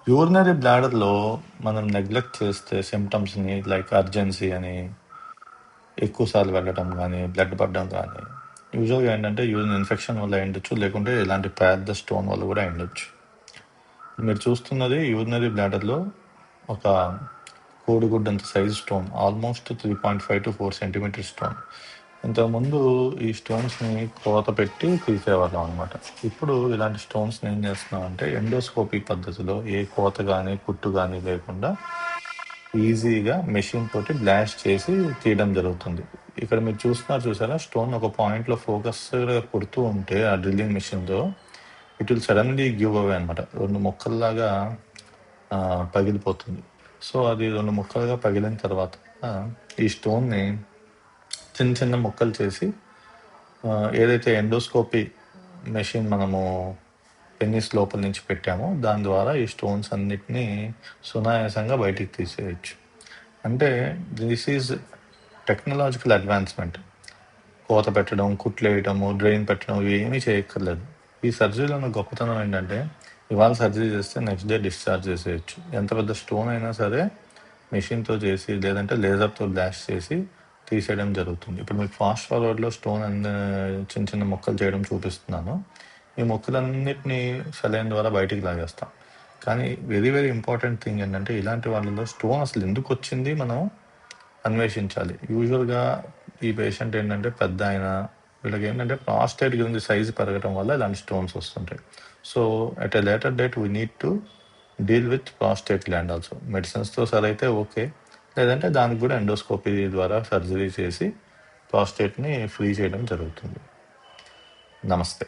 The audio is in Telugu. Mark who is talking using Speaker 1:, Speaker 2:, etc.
Speaker 1: యూరినరీ బ్లాడర్లో మనం నెగ్లెక్ట్ చేస్తే సిమ్టమ్స్ని లైక్ అర్జెన్సీ అని, ఎక్కువ సార్లు వెళ్ళడం కానీ, బ్లడ్ పడడం కానీ, యూజువల్గా ఏంటంటే యూరిన్ ఇన్ఫెక్షన్ వల్ల అయ్యుండొచ్చు, లేకుంటే ఇలాంటి పెద్ద స్టోన్ వల్ల కూడా అయ్యుండొచ్చు. మీరు చూస్తున్నది యూరినరీ బ్లాడర్లో ఒక కోడిగుడ్డంత size stone, almost 3.5 to 4 centimeter stone. ఇంతకుముందు ఈ స్టోన్స్ని కోత పెట్టి తీసేవాళ్ళం అనమాట. ఇప్పుడు ఇలాంటి స్టోన్స్ని ఏం చేస్తున్నాం అంటే ఎండోస్కోపీ పద్ధతిలో ఏ కోత కానీ కుట్టు కానీ లేకుండా ఈజీగా మెషిన్ తోటి బ్లాస్ట్ చేసి తీయడం జరుగుతుంది. ఇక్కడ మీరు చూసారా, స్టోన్ ఒక పాయింట్లో ఫోకస్ కొడుతూ ఉంటే ఆ డ్రిల్లింగ్ మెషిన్తో it will suddenly give away అనమాట. 2 ముక్కల్లాగా పగిలిపోతుంది. సో అది 2 ముక్కలుగా పగిలిన తర్వాత ఈ స్టోన్ని చిన్న చిన్న ముక్కలు చేసి ఏదైతే ఎండోస్కోపీ మెషిన్ మనము పెన్నిస్ లోపల నుంచి పెట్టామో దాని ద్వారా ఈ స్టోన్స్ అన్నిటినీ సునాయాసంగా బయటికి తీసేయచ్చు. అంటే దిస్ ఈజ్ టెక్నాలజికల్ అడ్వాన్స్మెంట్. కోత పెట్టడం, కుట్లు వేయడము, డ్రైన్ పెట్టడం ఇవి ఏమీ చేయక్కర్లేదు. ఈ సర్జరీలో ఉన్న గొప్పతనం ఏంటంటే ఇవాళ సర్జరీ చేస్తే నెక్స్ట్ డే డిశ్చార్జ్ చేసేయచ్చు. ఎంత పెద్ద స్టోన్ అయినా సరే మెషిన్తో చేసి లేదంటే లేజర్తో బ్లాస్ట్ చేసి తీసేయడం జరుగుతుంది. ఇప్పుడు మీకు ఫాస్ట్ ఫార్వర్డ్లో స్టోన్ చిన్న చిన్న మొక్కలు చేయడం చూపిస్తున్నాను. ఈ మొక్కలన్నిటినీ సెలైన్ ద్వారా బయటికి లాగేస్తాం. కానీ వెరీ వెరీ ఇంపార్టెంట్ థింగ్ ఏంటంటే ఇలాంటి వాళ్ళలో స్టోన్ అసలు ఎందుకు వచ్చింది మనం అన్వేషించాలి. యూజువల్గా ఈ పేషెంట్ ఏంటంటే పెద్ద ఆయన, వీళ్ళకి ఏంటంటే ప్రాస్టేట్ గురించి సైజు పెరగడం వల్ల ఇలాంటి స్టోన్స్ వస్తుంటాయి. So at a later date we need to deal with prostate gland also. మెడిసిన్స్తో సరి అయితే ఓకే, లేదంటే దానికి కూడా ఎండోస్కోపీ ద్వారా సర్జరీ చేసి ప్రాస్టేట్ని ఫ్రీ చేయడం జరుగుతుంది. నమస్తే.